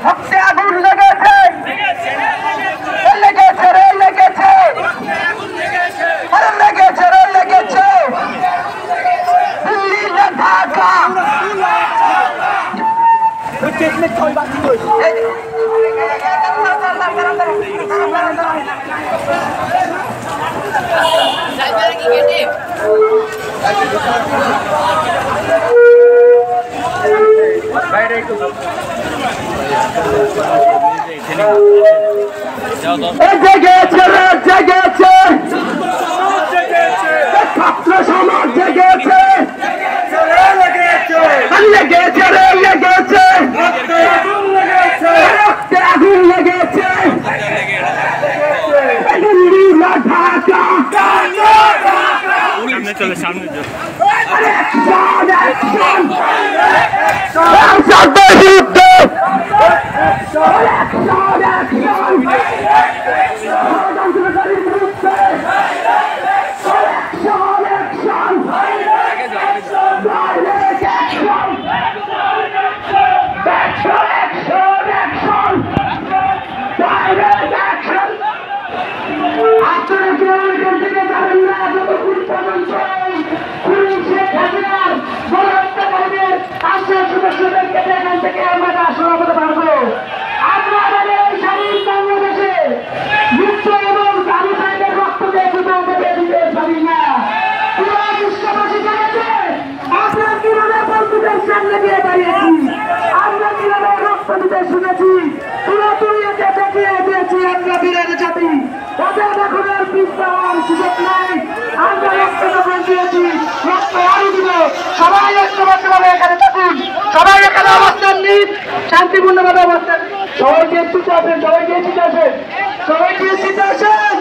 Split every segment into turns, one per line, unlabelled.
রক্তে আগুন লেগেছে লেগেছে রে লেগেছে আরে লেগেছে রে লেগেছে দিল্লি না ঢাকা জেগেছে জেগেছে ছাত্র সমাজ জেগেছে লেগেছে রে লেগেছে রক্তে আগুন লেগেছে দিল্লি না ঢাকা সামনে চলে সামনে শুনেছি পুরোপুরিকে দেখিয়ে দিয়েছি আমরা বীরের জাতি ওদের এখন আর পিছাওয়ার সুযোগ নাই আমরা রক্ত যখন দিয়েছি রক্ত আরো দিব সবাই ঐক্যবদ্ধভাবে এখানে থাকুন সবাই এখানে অবস্থান নিন শান্তিপূর্ণভাবে অবস্থান সবাই গিয়ে ছুটে আসেন সবাই গিয়ে ছুটে আসেন সবাই গিয়ে ছুটে আসেন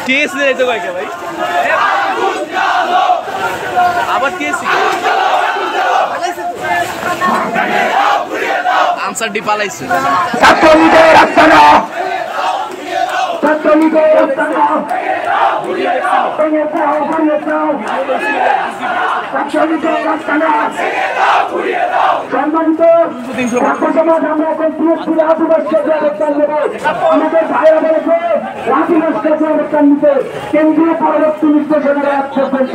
केस ले तो भाई क्या भाई आवाज केस आंसर डी पालाइছে
ছাত্রলীগের আস্তানা ছাত্রলীগের আস্তানা ছাত্রলীগের আস্তানা সম্মানিত সমাজ আমরা এখন পুরো আদিবাসীকে অবস্থান নেব আমাদের ভাইরা বলেছে আদিবাসীকে অবস্থান নিতে কেন্দ্রীয় পরবর্তী নির্দেশনার এক পর্যন্ত